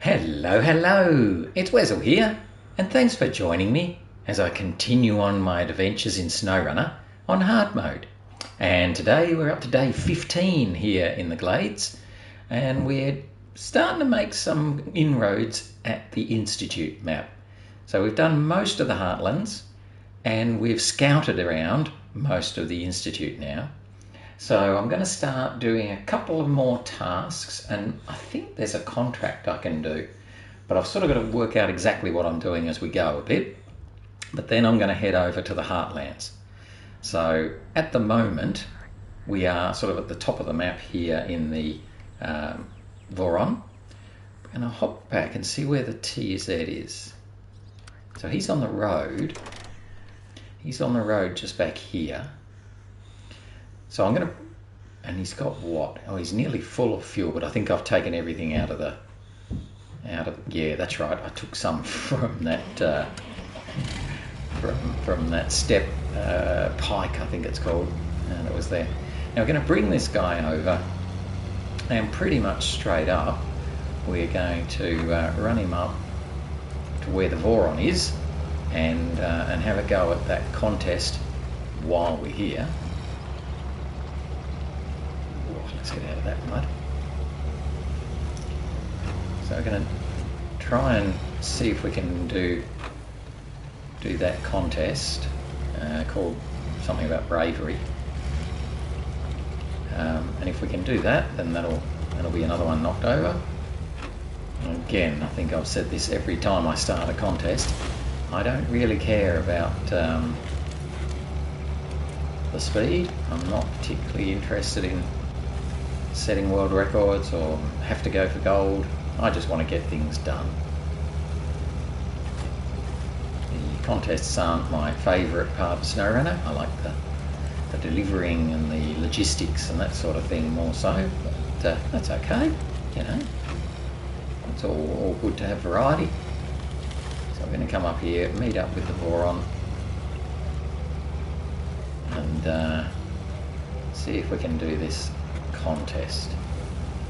Hello, hello! It's Wessel here, and thanks for joining me as I continue on my adventures in SnowRunner on hard mode. And today we're up to day 15 here in the Glades, and we're starting to make some inroads at the Institute map. So we've done most of the Heartlands, and we've scouted around most of the Institute now. So I'm going to start doing a couple of more tasks, and I think there's a contract I can do, but I've sort of got to work out exactly what I'm doing as we go a bit. But then I'm going to head over to the Heartlands. So at the moment we are sort of at the top of the map here in the Voron, and I'll hop back and see where the TZ is. So he's on the road. He's on the road just back here. So I'm going to, and he's got what? Oh, he's nearly full of fuel, but I think I've taken everything out of yeah, that's right. I took some from that, from that step, Pike, I think it's called, and it was there. Now we're going to bring this guy over, and pretty much straight up, we're going to run him up to where the Voron is, and have a go at that contest while we're here. Let's get out of that mud. So we're going to try and see if we can do that contest called something about Bravery. And if we can do that, then that'll be another one knocked over. And again, I think I've said this every time I start a contest. I don't really care about the speed. I'm not particularly interested in setting world records or have to go for gold. I just want to get things done. The contests aren't my favourite part of SnowRunner. I like the delivering and the logistics and that sort of thing more so, but that's okay, you know. It's all good to have variety. So I'm going to come up here, meet up with the Voron, and see if we can do this contest.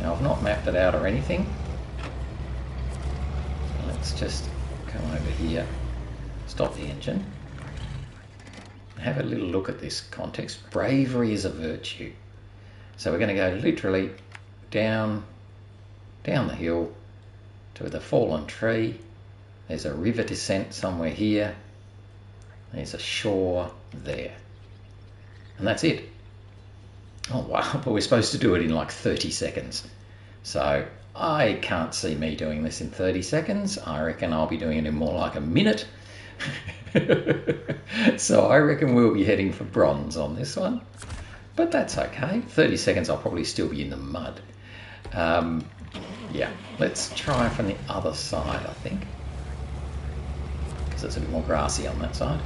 Now I've not mapped it out or anything. Let's just come over here, stop the engine, have a little look at this context. Bravery is a virtue. So we're going to go literally down the hill to the fallen tree. There's a river descent somewhere here. There's a shore there. And that's it. Oh wow, but we're supposed to do it in like 30 seconds. So I can't see me doing this in 30 seconds. I reckon I'll be doing it in more like a minute. So I reckon we'll be heading for bronze on this one. But that's okay. 30 seconds I'll probably still be in the mud. Yeah, let's try from the other side, I think. Because it's a bit more grassy on that side.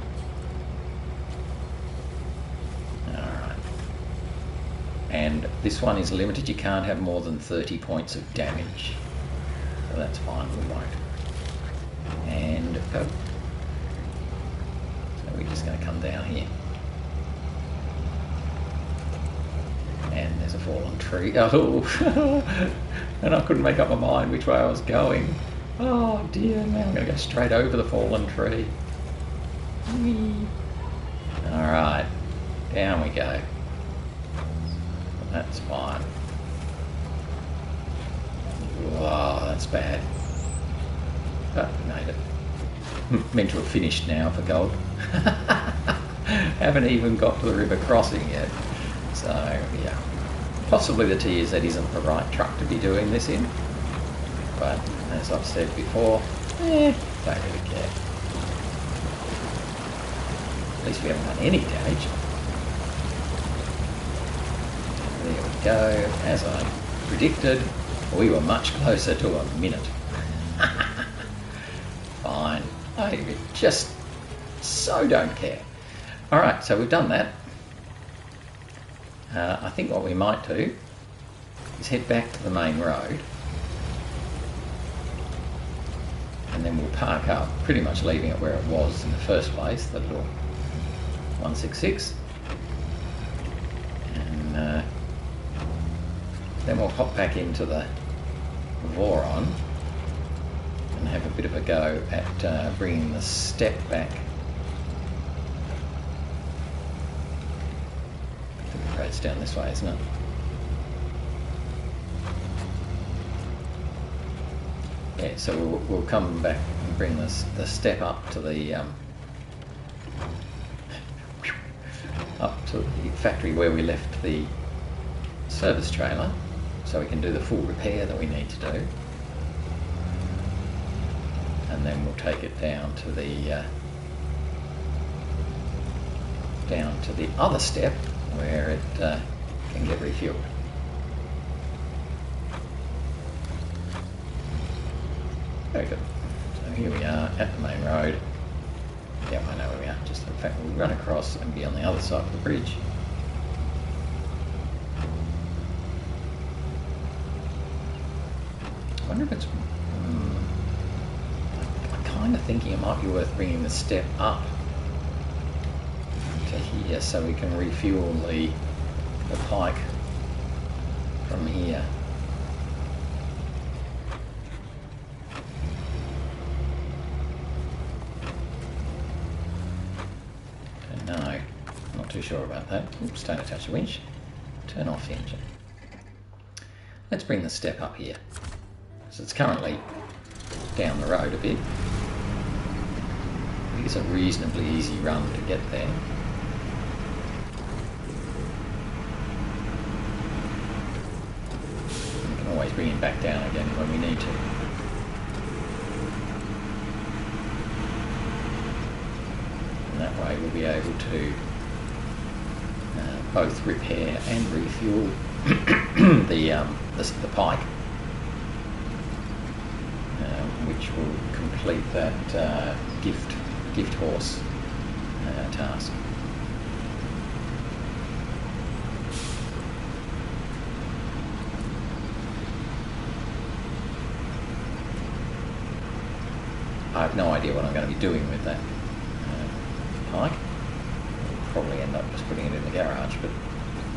And this one is limited. You can't have more than 30 points of damage. So that's fine, we won't. And go. So we're just going to come down here. And there's a fallen tree. Oh, and I couldn't make up my mind which way I was going. Oh dear, now I'm going to go straight over the fallen tree. Whee. All right, down we go. That's fine. Wow, that's bad. But we made it. Meant to have finished now for gold. Haven't even got to the river crossing yet. So, yeah. Possibly the TZ isn't the right truck to be doing this in. But, as I've said before, don't really care. At least we haven't done any damage. There we go. As I predicted, we were much closer to a minute. Fine. I just so don't care. Alright, so we've done that. I think what we might do is head back to the main road, and then we'll park up, pretty much leaving it where it was in the first place, the little 166. And then we'll hop back into the Voron bit of a go at bringing the step back. I think the road's down this way, isn't it? Yeah, so we'll come back and bring the step up to the factory where we left the service trailer, so we can do the full repair that we need to do, and then we'll take it down to the other step where it can get refueled. Very good. So here we are at the main road. Yeah, I know where we are. Just in fact, we'll run across and be on the other side of the bridge. I wonder if it's... I'm kind of thinking it might be worth bringing the step up to here so we can refuel the Pike from here. No, not too sure about that. Oops, don't attach the winch. Turn off the engine. Let's bring the step up here. So it's currently down the road a bit. I think it's a reasonably easy run to get there. We can always bring him back down again when we need to. And that way we'll be able to both repair and refuel the Pike, which will complete that gift horse task. I have no idea what I'm going to be doing with that Pike. We'll probably end up just putting it in the garage, but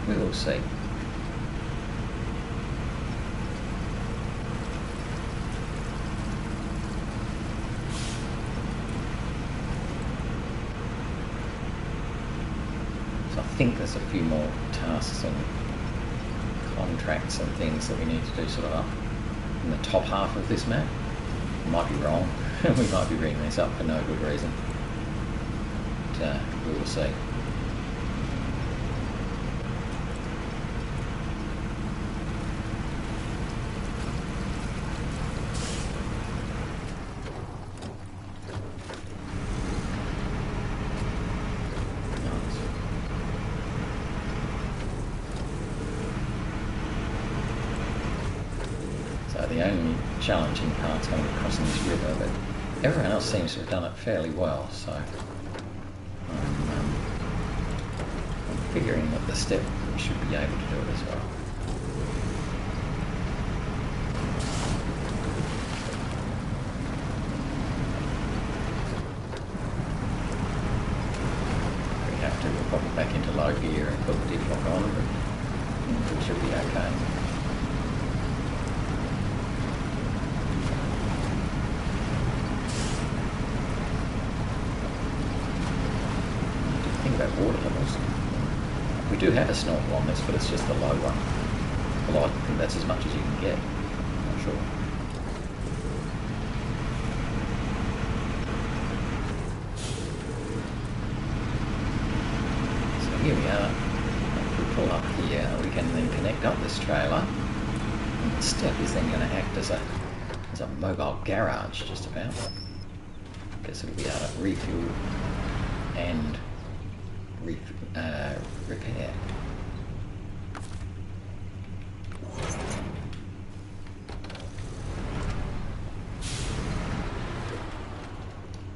we will see. So I think there's a few more tasks and contracts and things that we need to do sort of up in the top half of this map. I might be wrong. We might be bringing this up for no good reason. But we will see. So the only challenging part's going to be crossing this river, but everyone else seems to have done it fairly well, so I'm figuring that the step should be able to do it as well. If we have to, we'll pop it back into low gear and put the diff lock on, but it should be okay. About water levels. We do have a snorkel on this, but it's just the low one. Well, I think that's as much as you can get. I'm not sure. So here we are. If we pull up here, we can then connect up this trailer. And the step is then going to act as a mobile garage, just about. Because it'll be able to refuel and repair.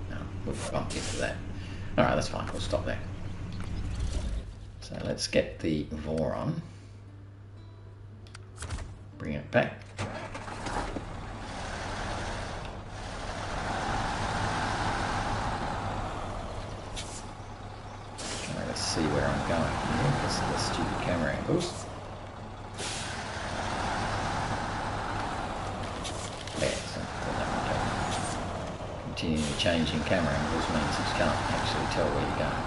No, we've bumped into that. Alright, that's fine, we'll stop there. So let's get the Voron, bring it back. See where I'm going here because of the stupid camera angles. Yeah, so that one down. continually changing camera angles means you can't actually tell where you're going.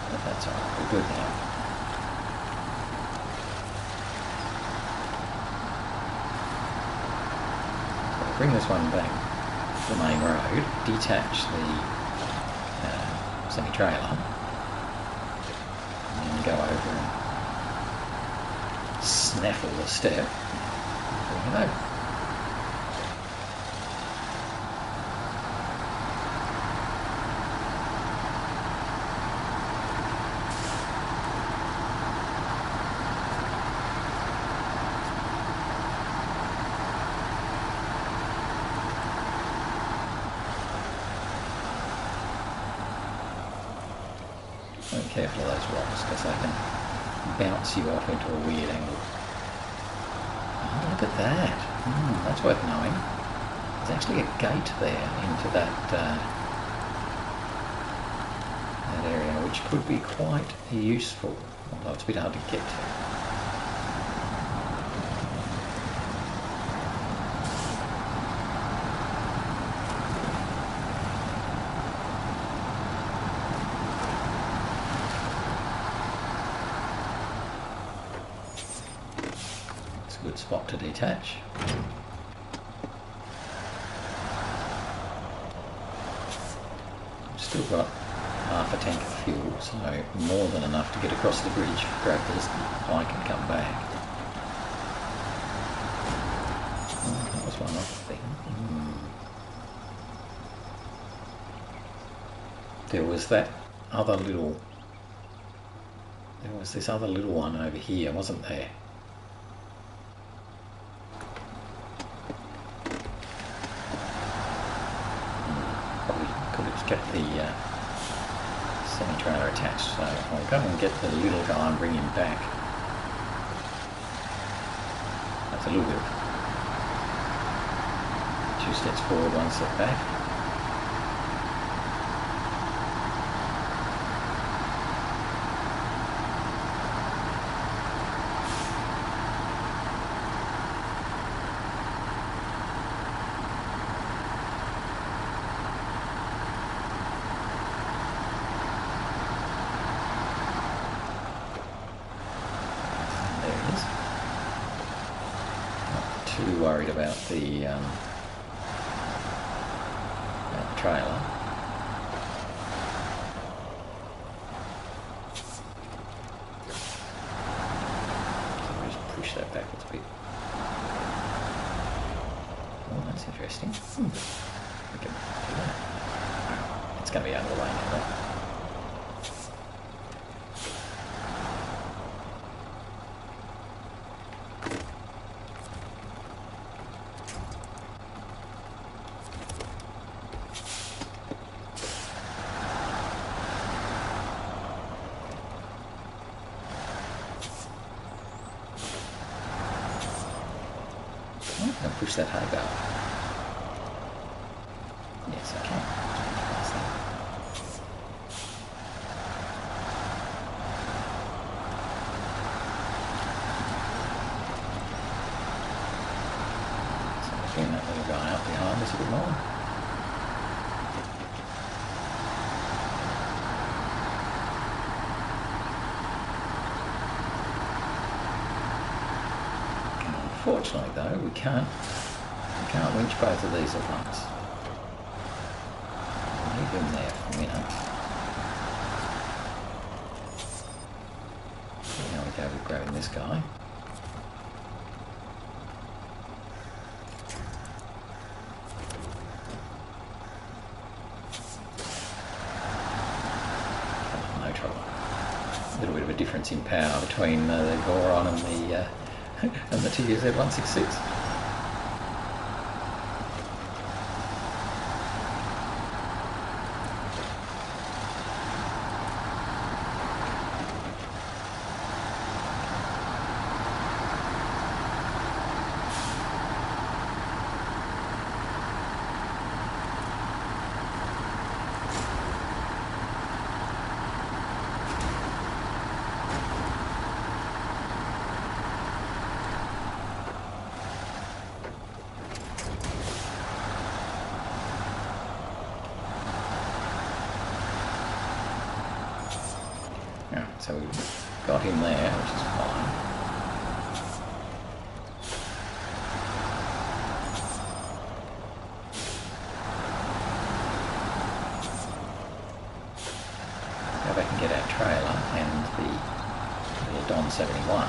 But that's alright, we're good now. So I'll bring this one back to the main road, detach the semi-trailer, and then go over and snaffle the step. There we go. So be careful of those rocks because they can bounce you off into a weird angle. Oh, look at that. That's worth knowing. There's actually a gate there into that that area, which could be quite useful, although it's a bit hard to get to. Good spot to detach. I've still got half a tank of fuel, so more than enough to get across the bridge, grab this Pike and come back. Oh, that was one other thing. There was that other little... There was this other little one over here, wasn't there? Kept the semi-trailer attached, so I'll go and get the little guy and bring him back. That's a little bit of 2 steps forward, 1 step back. Too worried about the trailer. So we'll just push that backwards a bit. Oh, that's interesting. We can do that. It's going to be out of the way now, though. I'll push that high up. Yes, I can. So I'll bring that little guy out behind us a bit more. Unfortunately though, we can't winch both of these at once. I'll leave him there for a minute. Now we go with grabbing this guy. No trouble. A little bit of a difference in power between the Voron and the TZ-166. so we've got him there, which is fine. Go back and get our trailer and the little Don 71.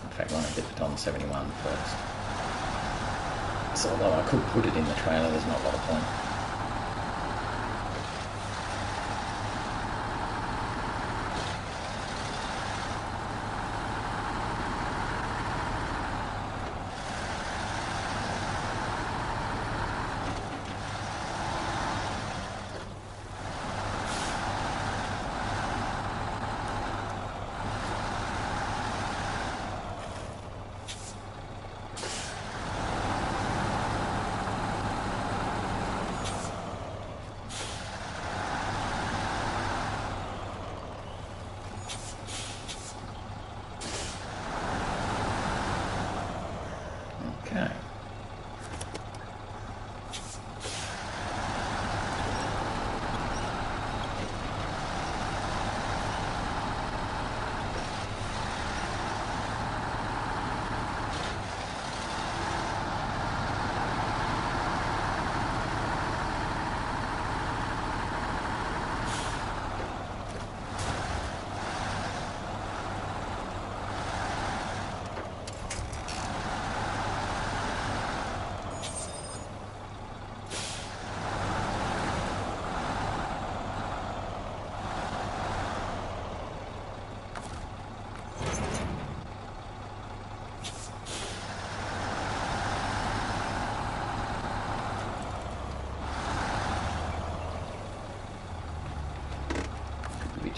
In fact, I want to get the Don 71 first. So although I could put it in the trailer, there's not a lot of point. Okay.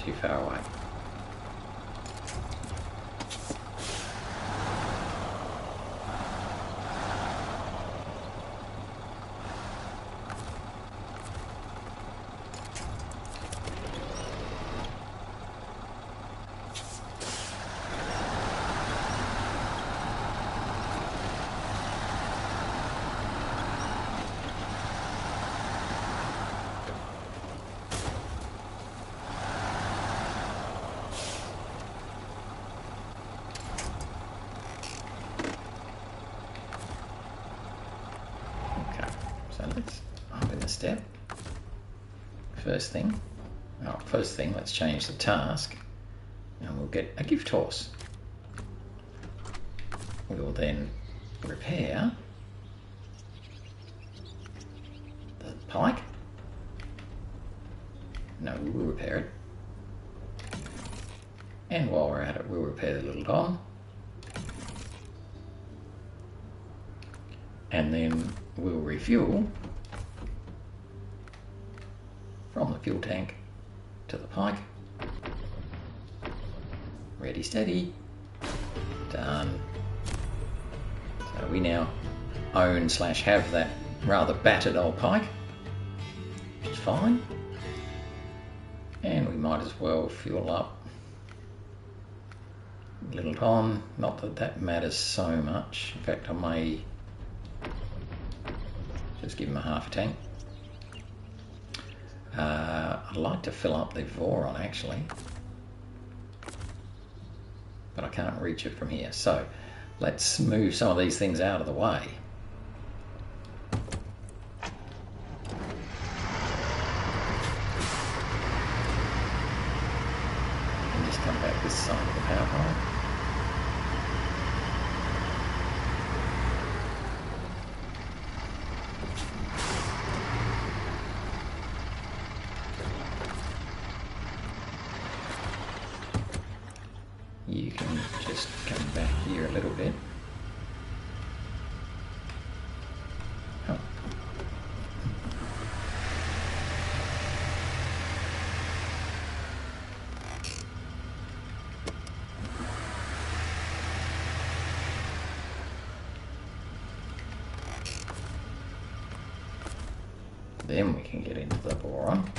Too far away. So let's open the step. First thing, let's change the task and we'll get a gift horse. We'll then repair the Pike. No, we will repair it. And while we're at it, we'll repair the little Don. And then we'll refuel from the fuel tank to the Pike. Ready, steady, done. So we now own / have that rather battered old Pike, which is fine. And we might as well fuel up little Don. Not that that matters so much. In fact, I may just give him a half a tank. I'd like to fill up the Voron actually, but I can't reach it from here. So let's move some of these things out of the way. And just come back this side of the power pole. You can just come back here a little bit. Oh. Then we can get into the Voron.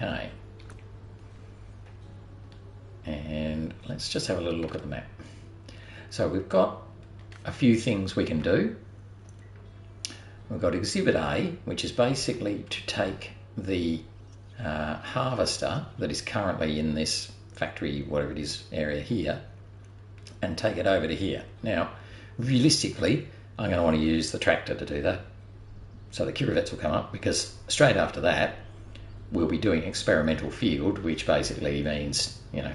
Okay. And let's just have a little look at the map. So we've got a few things we can do. We've got Exhibit A, which is basically to take the harvester that is currently in this factory, whatever it is, area here, and take it over to here. Now, realistically, I'm going to want to use the tractor to do that. So the Kirovets will come up, because straight after that, we'll be doing experimental field, which basically means, you know,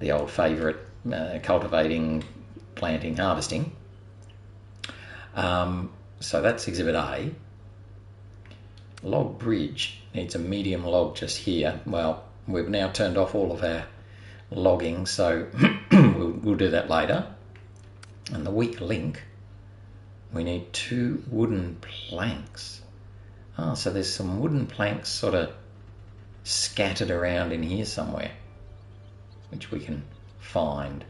the old favourite, cultivating, planting, harvesting. So that's Exhibit A. Log bridge needs a medium log just here. Well, we've now turned off all of our logging, so we'll do that later. And the weak link, we need 2 wooden planks. Oh, so there's some wooden planks sort of scattered around in here somewhere, which we can find.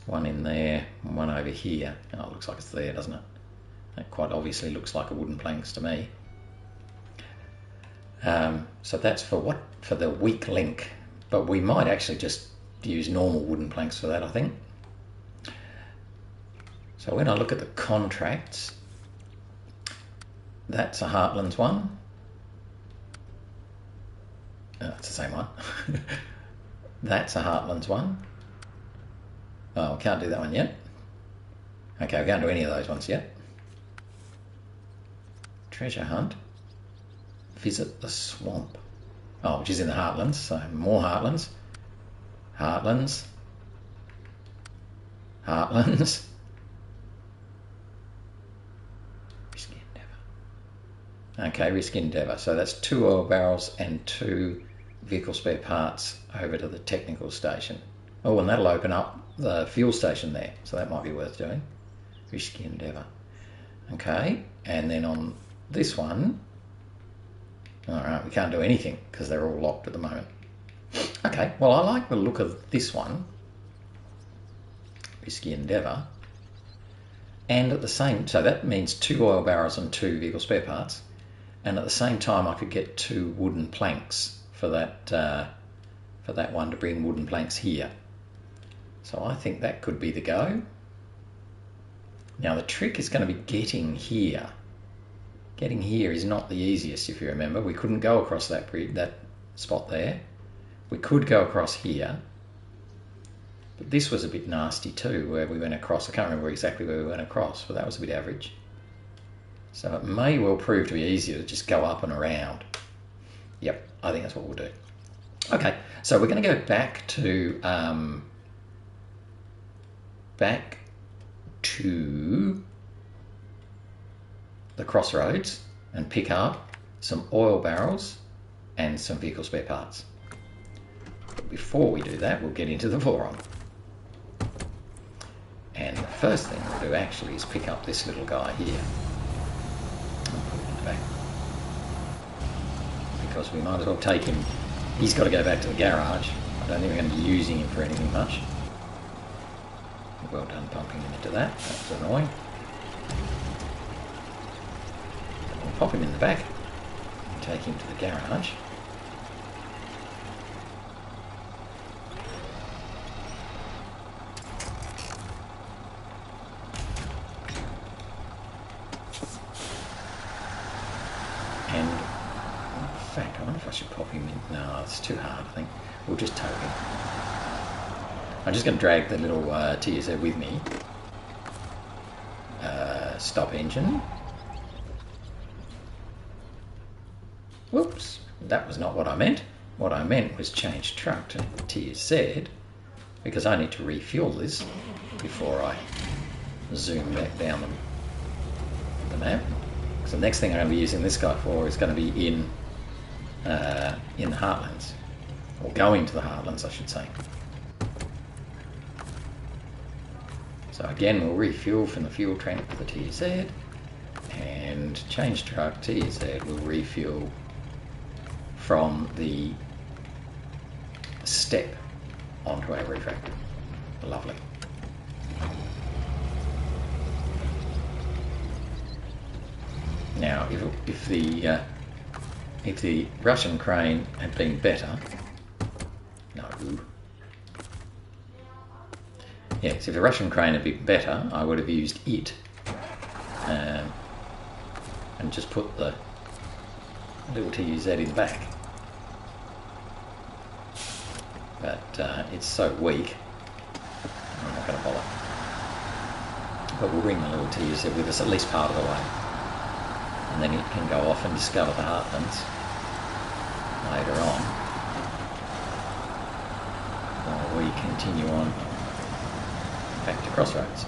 One in there, one over here. Oh, it looks like it's there, doesn't it? That quite obviously looks like a wooden planks to me. So that's for what? For the weak link. But we might actually just use normal wooden planks for that, I think. So when I look at the contracts, that's a Heartlands one. Oh, it's the same one. That's a Heartlands one. Oh, we can't do that one yet. Okay, we can't do any of those ones yet. Treasure hunt. Visit the swamp. Oh, which is in the Heartlands, so more Heartlands. Heartlands. Heartlands. Risky Endeavour. Okay, Risky Endeavour. So that's 2 oil barrels and 2 vehicle spare parts over to the technical station. Oh, and that'll open up the fuel station there, so that might be worth doing. Risky Endeavour. Okay, and then on this one, alright, we can't do anything because they're all locked at the moment. Okay, well, I like the look of this one, Risky Endeavour, and at the same, so that means 2 oil barrels and 2 vehicle spare parts, and at the same time I could get 2 wooden planks for that one to bring wooden planks here. So I think that could be the go. Now the trick is going to be getting here. Getting here is not the easiest, if you remember. We couldn't go across that spot there. We could go across here, but this was a bit nasty too, where we went across. I can't remember exactly where we went across, but that was a bit average. So it may well prove to be easier to just go up and around. Yep, I think that's what we'll do. Okay, so we're going to go back to the Crossroads and pick up some oil barrels and some vehicle spare parts. But before we do that, we'll get into the Voron. And the first thing we'll do actually is pick up this little guy here. I'll put him in the back. Because we might as well take him. He's got to go back to the garage. I don't think we're going to be using him for anything much. Well done pumping him into that. That's annoying. We'll pop him in the back and take him to the garage. And in fact, I wonder if I should pop him in. No, it's too hard, I think. We'll just tow him. I'm just going to drag the little TSO with me. Stop engine. Whoops, that was not what I meant. What I meant was change truck to TSZ, because I need to refuel this before I zoom back down the map. So the next thing I'm going to be using this guy for is going to be in the Heartlands, or going to the Heartlands, I should say. So again, we'll refuel from the fuel tank to the TZ, and change truck TZ will refuel from the step onto our refractor. Lovely. Now, if the if the Russian crane had been better... No. Yes, if the Russian crane had been better, I would have used it and just put the little TUZ in back. But it's so weak, I'm not going to bother. But we'll bring the little TUZ with us at least part of the way. And then it can go off and discover the heartlands later on, while we continue on back to Crossroads.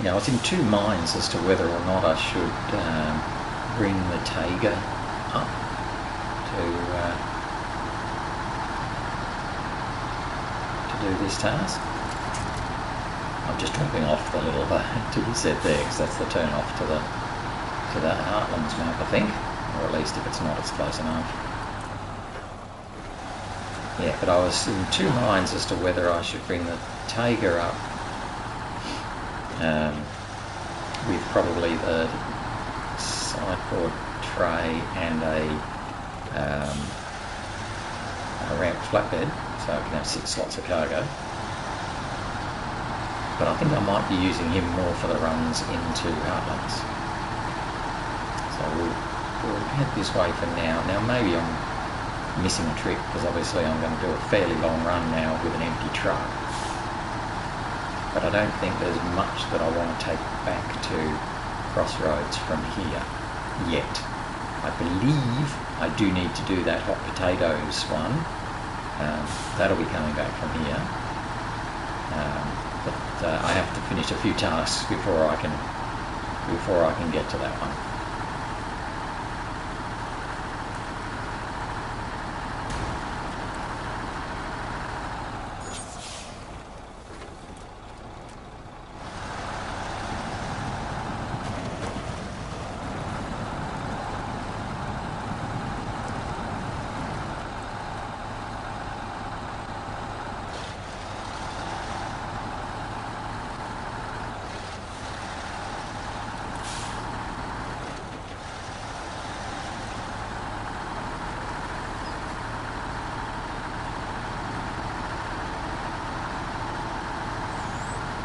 Now, I was in two minds as to whether or not I should bring the Tiger up to do this task. I'm just dropping off the little TZ there because that's the turn off to the Heartlands map, I think, or at least if it's not, it's close enough. Yeah, but I was in two minds as to whether I should bring the Tiger up with probably the sideboard tray and a ramped flatbed, so I can have 6 slots of cargo. But I think I might be using him more for the runs into Heartlands. So we'll head this way for now. Now maybe I'm missing a trick because obviously I'm going to do a fairly long run now with an empty truck. But I don't think there's much that I want to take back to Crossroads from here yet. I believe I do need to do that hot potatoes one. That'll be coming back from here. But I have to finish a few tasks before I can get to that one.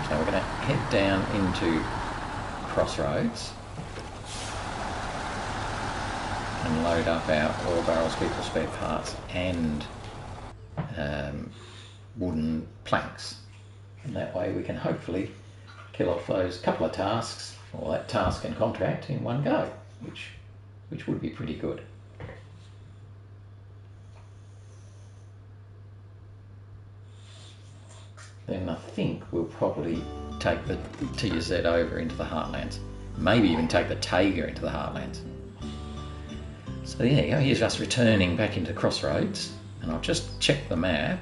So we're going to head down into Crossroads and load up our oil barrels, vehicle spare parts and wooden planks. And that way we can hopefully kill off those couple of tasks, or that task and contract, in one go, which would be pretty good. Then I think we'll probably take the TUZ over into the Heartlands. Maybe even take the Tiger into the Heartlands. So there you go, here's us returning back into Crossroads. And I'll just check the map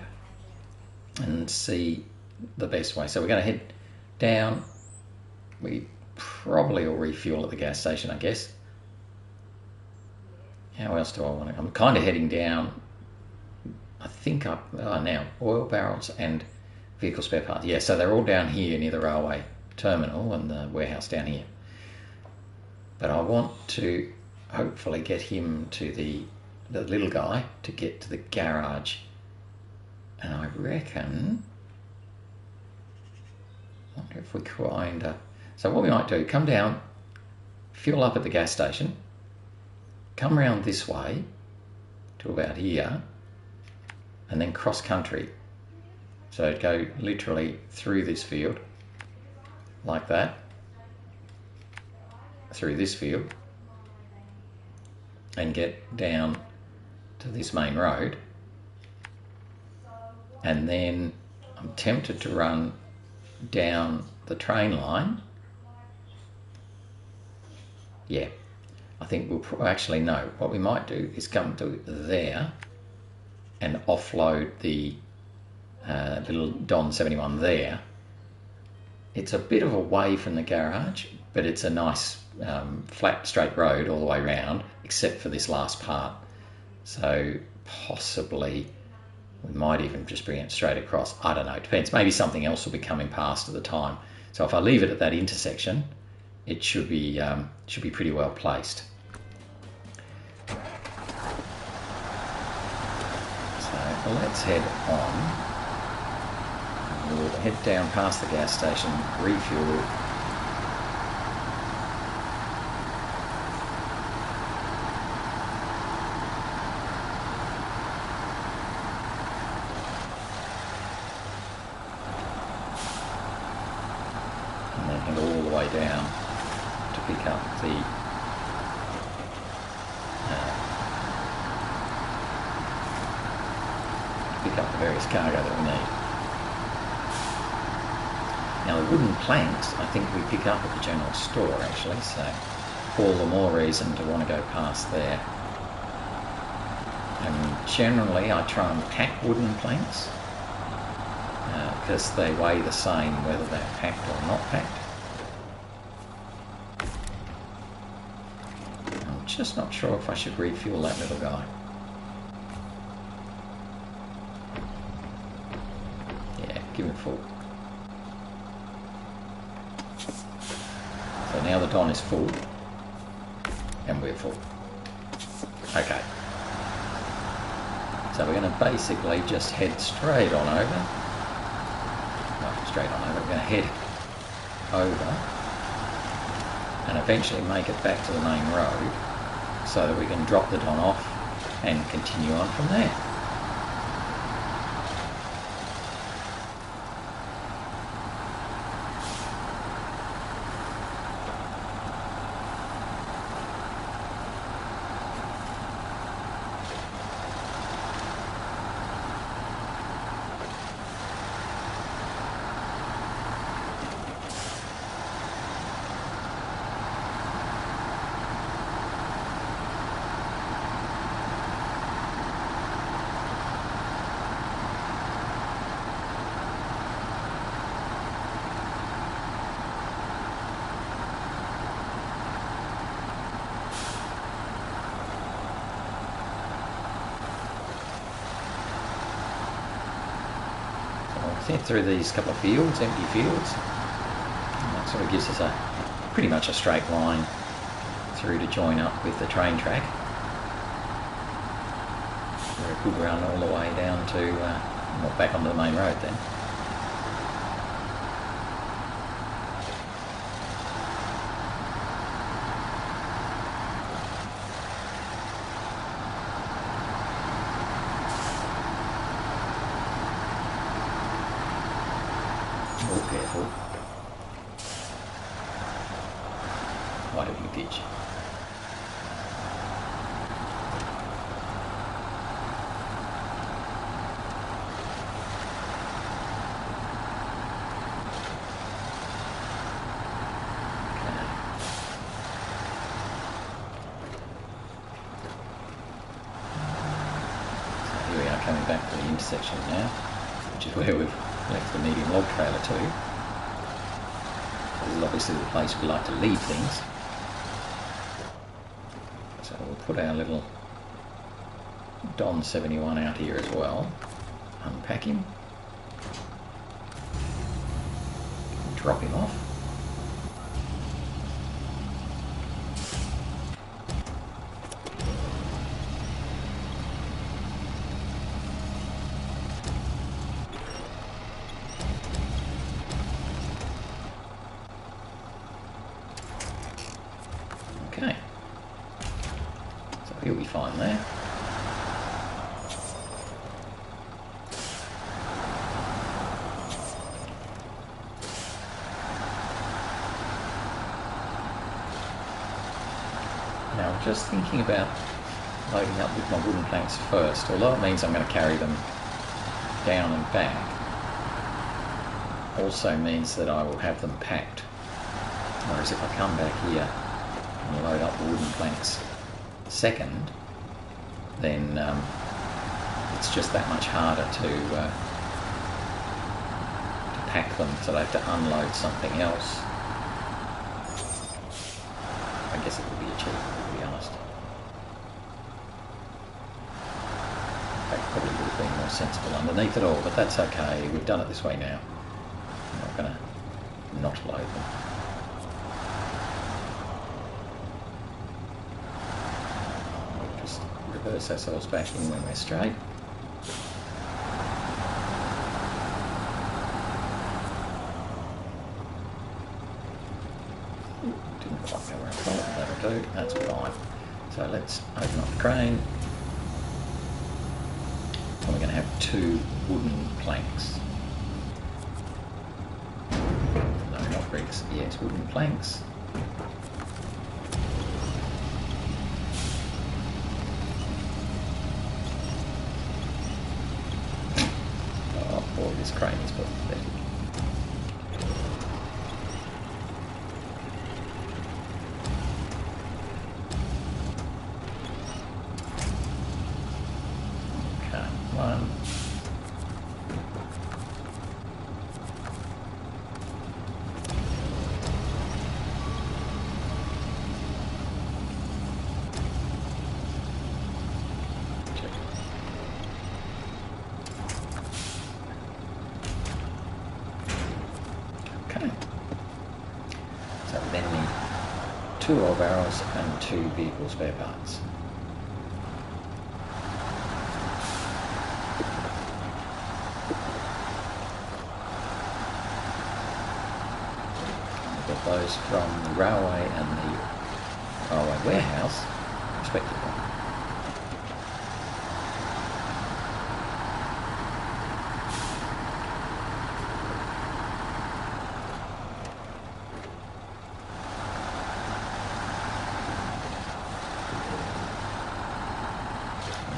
and see the best way. So we're going to head down. We probably will refuel at the gas station, I guess. How else do I want to... I'm kind of heading down, I think up now, oil barrels and vehicle spare parts. Yeah, so they're all down here near the railway terminal and the warehouse down here. But I want to hopefully get him to the the little guy to get to the garage. And I reckon, I wonder if we kind so what we might do, come down, fuel up at the gas station, come around this way to about here, and then cross country. So go literally through this field, like that, through this field, and get down to this main road. And then I'm tempted to run down the train line. Yeah, I think we'll actually no. What we might do is come to there and offload the little Don 71 there. It's a bit of a way from the garage, but it's a nice flat straight road all the way around, except for this last part. So possibly we might even just bring it straight across. I don't know, it depends. Maybe something else will be coming past at the time. So if I leave it at that intersection, it should be pretty well placed. So let's head on. We'll head down past the gas station, refuel. And then head all the way down to pick up the various cargo that we need. Now the wooden planks I think we pick up at the general store actually, so all the more reason to want to go past there. And generally I try and pack wooden planks because they weigh the same whether they're packed or not packed. I'm just not sure if I should refuel that little guy. Yeah, give him full. So now the Don is full, and we're full. Okay. So we're going to basically just head straight on over. Not straight on over, we're going to head over and eventually make it back to the main road so that we can drop the Don off and continue on from there. Through these couple of fields, empty fields, and that sort of gives us pretty much a straight line through to join up with the train track. We're a good run all the way down to back onto the main road then. Careful. Wide open ditch. So here we are coming back to the intersection now, which is where we've left the medium log trailer too. This is obviously the place we like to leave things. So we'll put our little Don 71 out here as well. Unpack him. Drop him off. fine there. Now I'm just thinking about loading up with my wooden planks first, although it means I'm going to carry them down and back. Also means that I will have them packed. Whereas if I come back here and load up the wooden planks second, then it's just that much harder to pack them, so I have to unload something else. I guess it would be cheaper, to be honest. In fact, probably would have been more sensible underneath it all, but that's okay. We've done it this way now. I'm not going to not load them. We'll just reverse ourselves back in when we're straight. Didn't quite go where I thought. That'll do. That's fine. So let's open up the crane. And we're going to have 2 wooden planks. No, not bricks. Yes, wooden planks. Oh boy, this crane is pathetic. One. Check. Okay. So we then need 2 oil barrels and 2 vehicle spare parts. Those from the railway and the railway warehouse, respectively.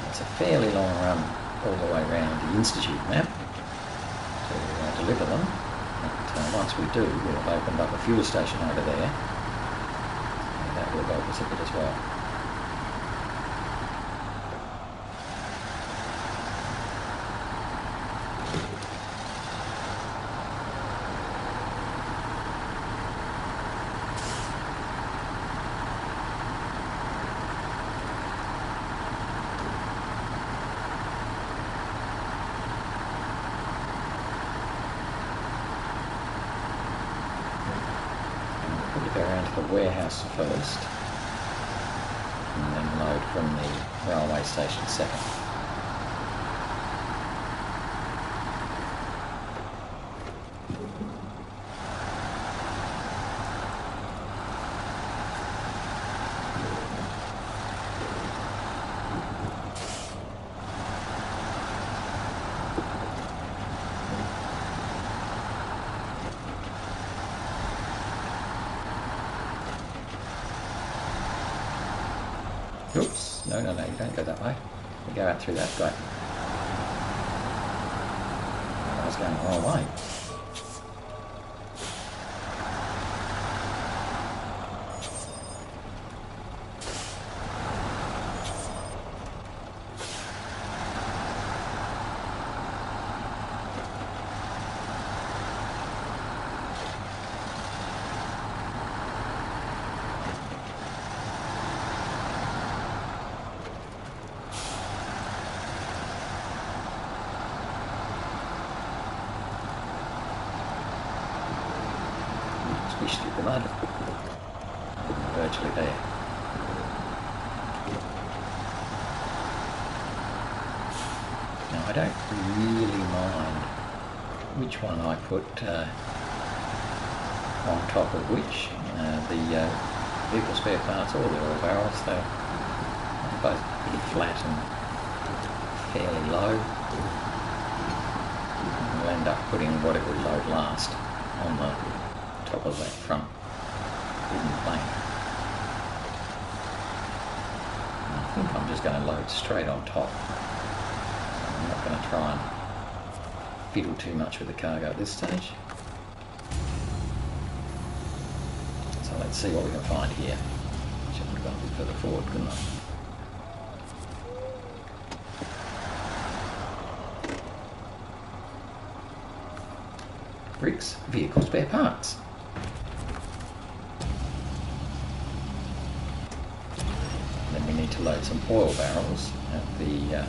It's a fairly long run all the way around the Institute map to deliver them. Once we do, we'll have opened up a fuel station over there, and that will help us a bit as well. Go around to the warehouse first, and then load from the railway station second. Oops, no, you don't go that way. You go out through that gate. I was going the wrong way. Squished through the mud. Virtually there. Now I don't really mind which one I put on top of which, the vehicle spare parts or the oil barrels. So I'm both pretty flat and fairly low. And we'll end up putting what it will load last on the top of that front wooden plank. And I think I'm just going to load straight on top. So I'm not going to try and fiddle too much with the cargo at this stage. So let's see what we can find here. Should have gone a bit further forward, couldn't I? Bricks, vehicle spare parts. Then we need to load some oil barrels at the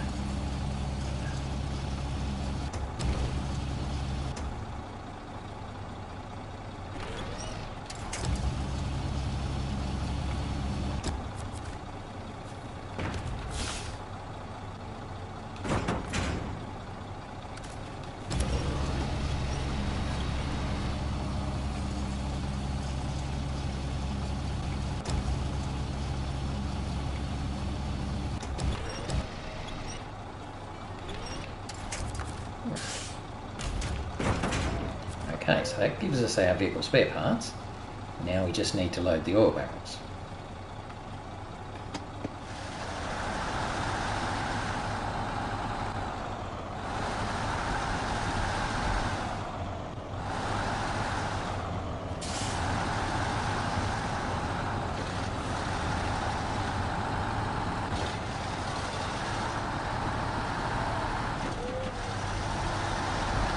Okay, so that gives us our vehicle spare parts. Now we just need to load the oil barrels.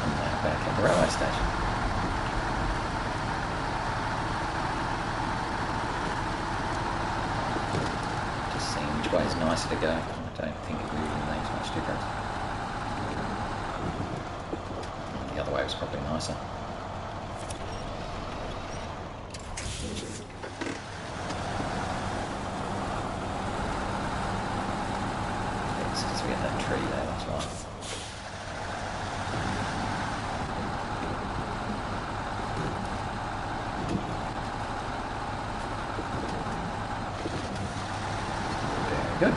And now back at the railway station. Which way is nicer to go? I don't think it really makes much difference. The other way was probably nicer. It's because we get that tree there, that's why. Good.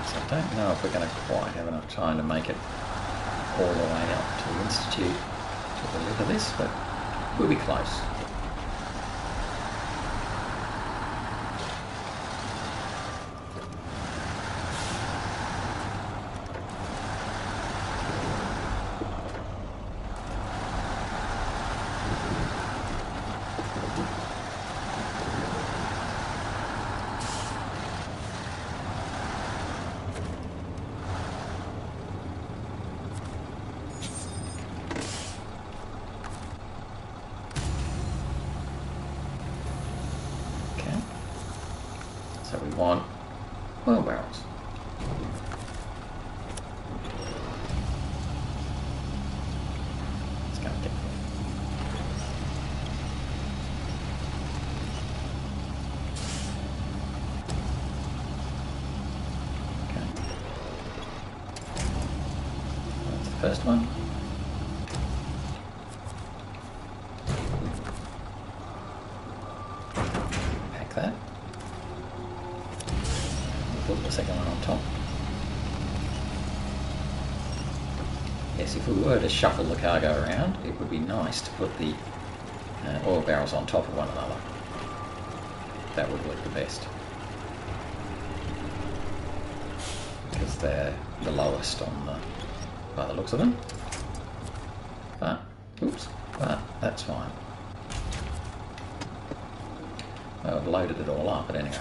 So I don't know if we're going to quite have enough time to make it all the way up to the Institute to deliver this, but we'll be close. So we want oil barrels. Let's go get them. Okay. That's the first one. Pack that. Put the second one on top. Yes, if we were to shuffle the cargo around, it would be nice to put the oil barrels on top of one another. That would work the best. Because they're the lowest on the, by the looks of them. But, oops, but that's fine. Well, I've loaded it all up, but anyway.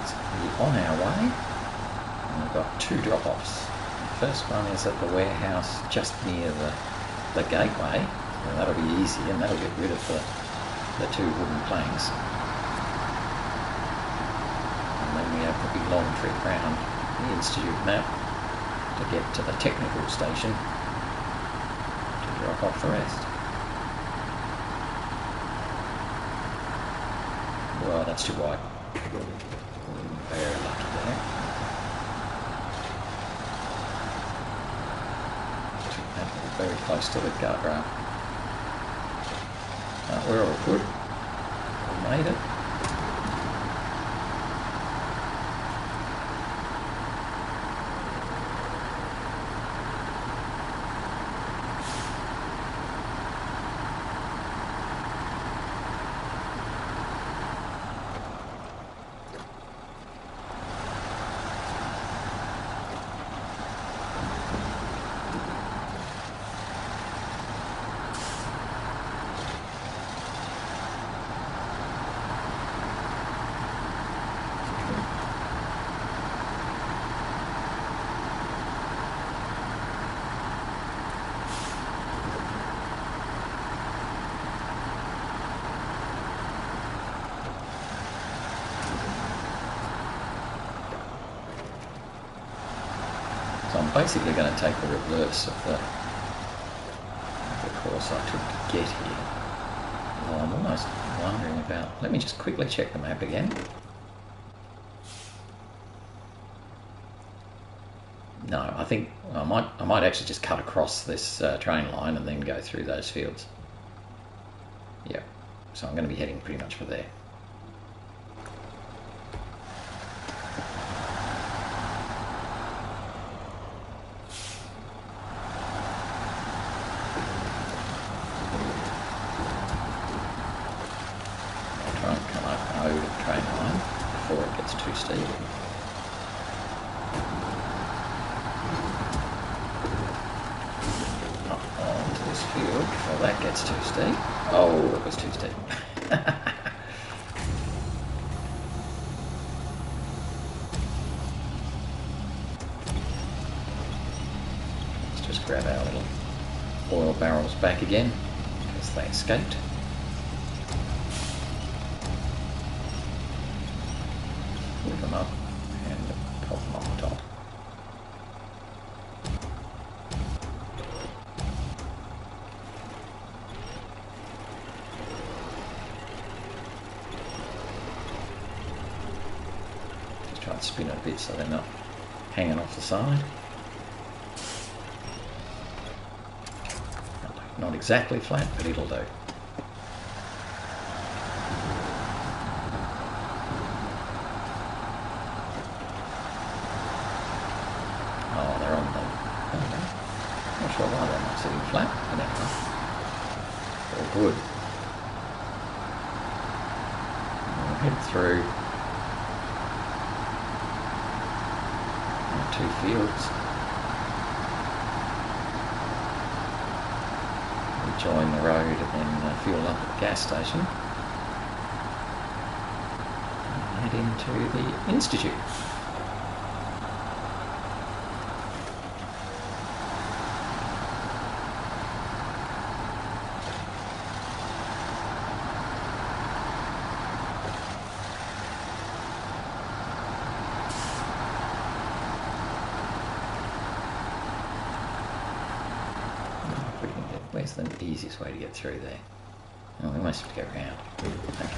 So we're on our way. And we've got 2 drop-offs. The first one is at the warehouse just near the gateway. And that'll be easy, and that'll get rid of the 2 wooden planks. And then we have the big long trip round the Institute map to get to the technical station to drop off the rest. Well, that's too wide. Very lucky there. Very close to the guardrail. We're all good. We made it. So I'm basically going to take the reverse of the course I took to get here. Well, I'm almost wondering about... Let me just quickly check the map again. No, I think I might actually just cut across this train line and then go through those fields. Yeah, so I'm going to be heading pretty much for there. Well, that gets too steep. Oh, it was too steep. Let's just grab our little oil barrels back again because they escaped. Pull them up and pop them on the top. Try and spin it a bit so they're not hanging off the side. Not exactly flat, but it'll do. Oh, they're on them. Okay. Not sure why they're not sitting flat, but anyway. All good. We'll head through 2 fields. We join the road and then fuel up at the gas station and head into the Institute. Where's the easiest way to get through there? Oh, we must have to go around. Okay.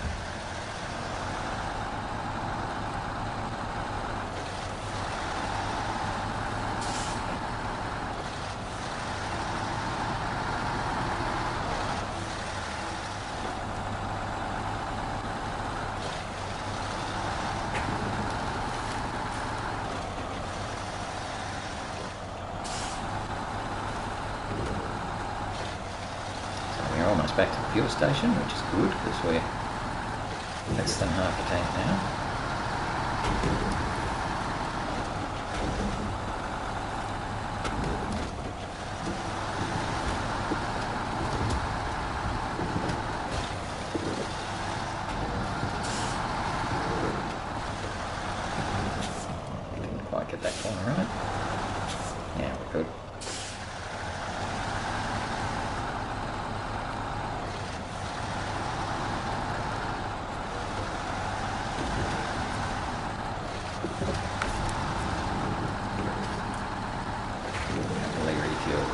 Almost back to the fuel station, which is good because we're less than half a tank now. might get that corner right. Yeah, we're good. Heavily refueled.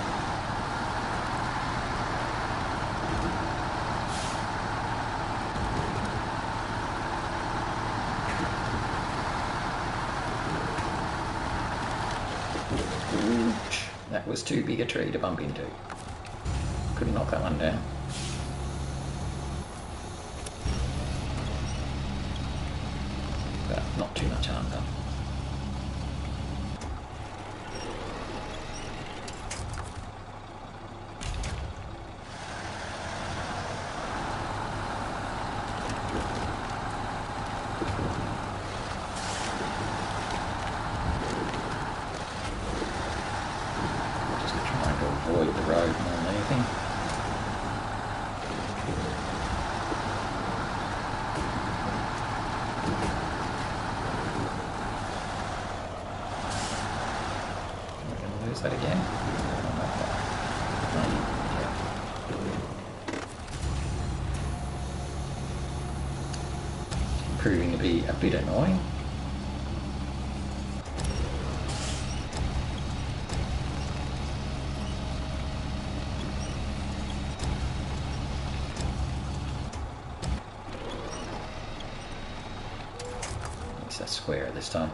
Ouch. That was too big a tree to bump into. Couldn't knock that one down. But not too much harm done. Avoid the road more than anything. We're going to lose that again. Proving to be a bit annoying. A square this time.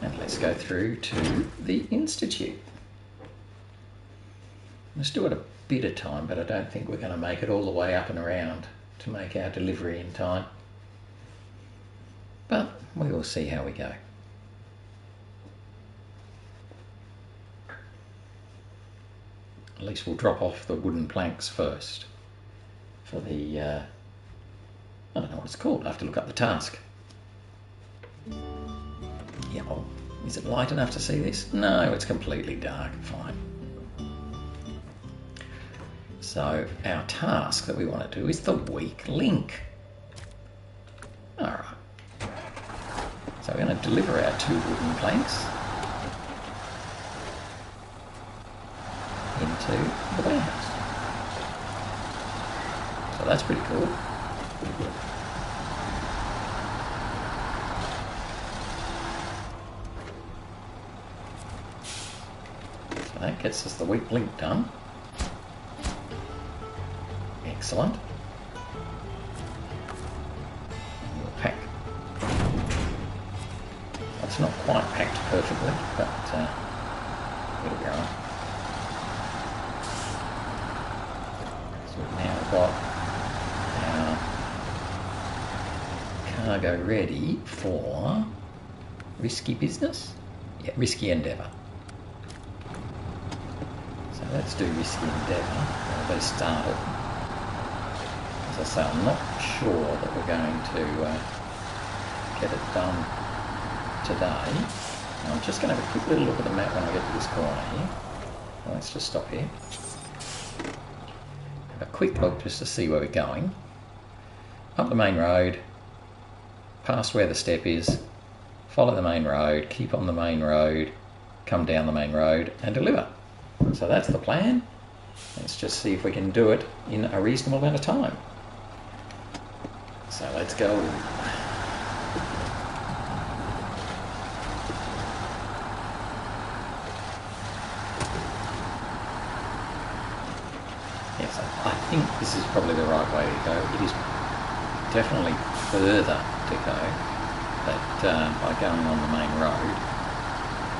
And let's go through to the Institute. We're still got a bit of time, but I don't think we're going to make it all the way up and around to make our delivery in time. But we will see how we go. At least we'll drop off the wooden planks first for the, I don't know what it's called, I have to look up the task. Yeah, oh, is it light enough to see this? No, it's completely dark, fine. So our task that we want to do is the weak link. Alright. So we're going to deliver our 2 wooden planks into the warehouse. So that's pretty cool. So that gets us the weak link done. Excellent. We'll pack. It's not quite packed perfectly, but it'll be alright. Now we've got our cargo ready for risky business? Yeah, Risky Endeavour. So let's do Risky Endeavour. We'll be started. As I say, I'm not sure that we're going to get it done today. I'm just going to have a quick little look at the map when I get to this corner here. Let's just stop here. A quick look just to see where we're going. Up the main road, past where the step is, follow the main road, keep on the main road, come down the main road and deliver. So that's the plan. Let's just see if we can do it in a reasonable amount of time. So let's go. Yes, I think this is probably the right way to go. It is definitely further to go, but by going on the main road,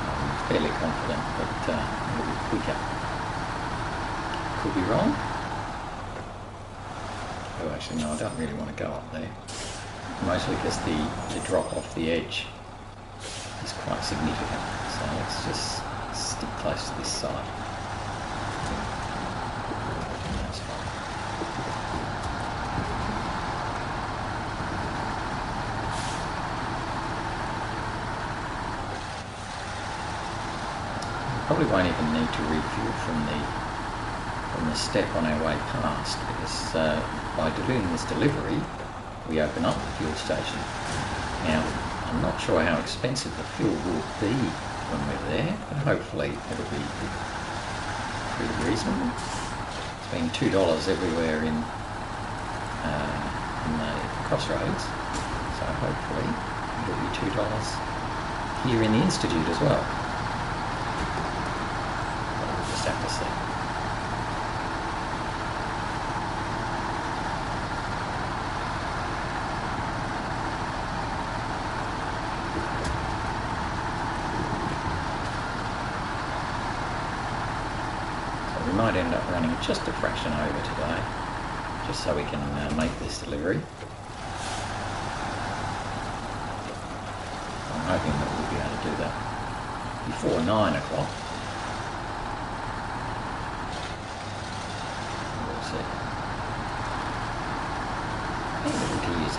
I'm fairly confident that it'll be quicker. Could be wrong. Oh, actually, no, I don't really want to go up there. Mostly because the drop off the edge is quite significant. So let's just stick close to this side. That's fine. probably won't even need to refuel from the step on our way past, because by doing this delivery we open up the fuel station. Now I'm not sure how expensive the fuel will be when we're there, but hopefully it'll be pretty reasonable. It's been $2 everywhere in the Crossroads, so hopefully it'll be $2 here in the Institute as well. But we'll just have to see. We might end up running just a fraction over today, just so we can make this delivery. I'm hoping that we'll be able to do that before 9 o'clock. We'll see. Hey, little TUZ.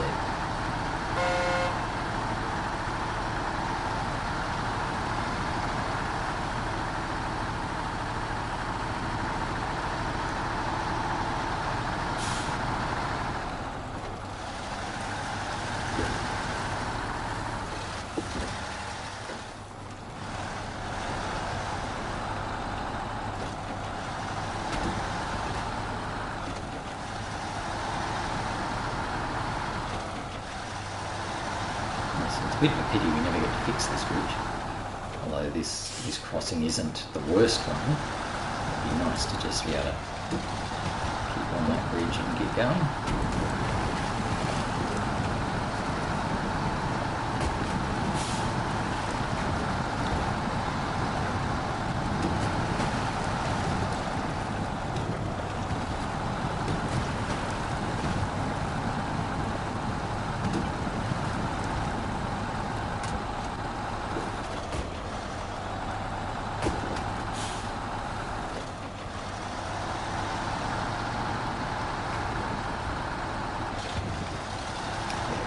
It's a bit of a pity we never get to fix this bridge, although this crossing isn't the worst one. It'd be nice to just be able to keep on that bridge and get going.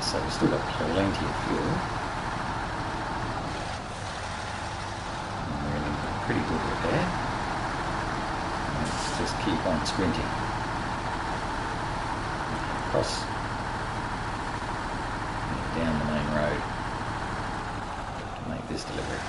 So we've still got plenty of fuel. And we're in pretty good repair. Let's just keep on sprinting. Across. Down the main road to make this delivery.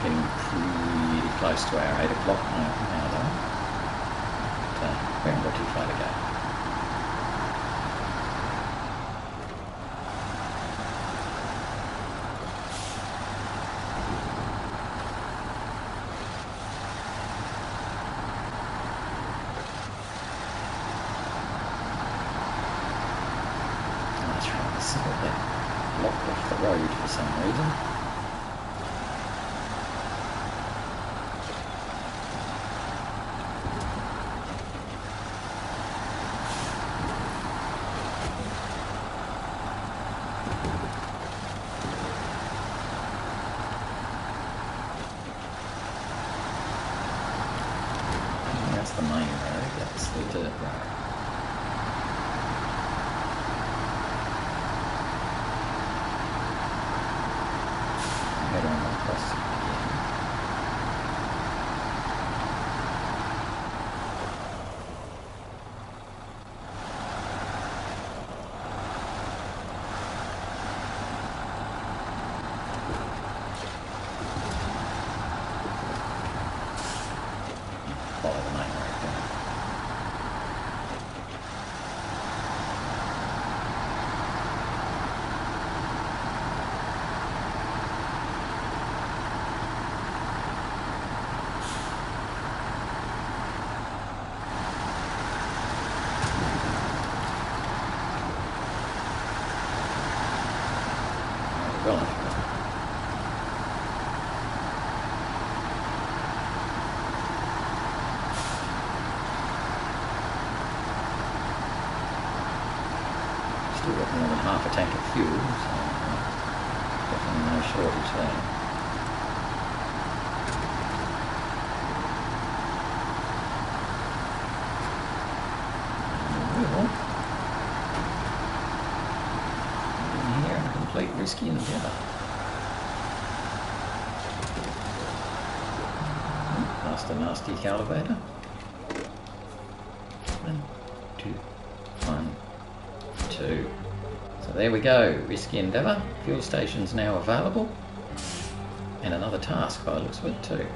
Getting pretty close to our 8 o'clock now though. But we haven't got too far to go. That's right, this is what they blocked off the road for some reason. That's the main road, that's the dirt road. gone. Still got more than half a tank of fuel, so definitely no shortage there. Complete Risky Endeavour. Past the nasty elevator. 1, 2, 1, 2. So there we go, Risky Endeavour. Fuel station's now available. And another task by the looks of it too.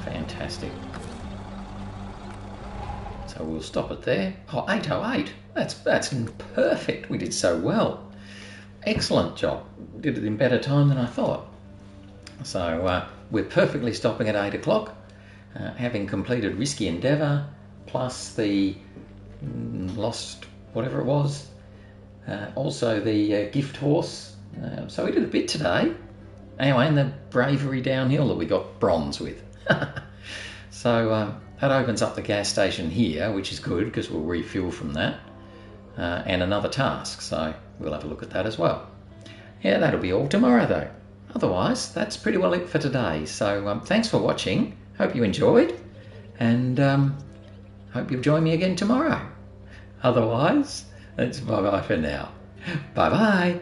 Fantastic. So we'll stop it there. Oh, 808. That's perfect. We did so well. Excellent job. Did it in better time than I thought. So we're perfectly stopping at 8 o'clock, having completed Risky Endeavour, plus the lost whatever it was, also the gift horse. So we did a bit today. Anyway, and the Bravery downhill that we got bronze with. So that opens up the gas station here, which is good because we'll refuel from that. And another task, so we'll have a look at that as well. Yeah, that'll be all tomorrow though. Otherwise, that's pretty well it for today. So thanks for watching. Hope you enjoyed, and hope you'll join me again tomorrow. Otherwise, it's bye-bye for now. Bye-bye.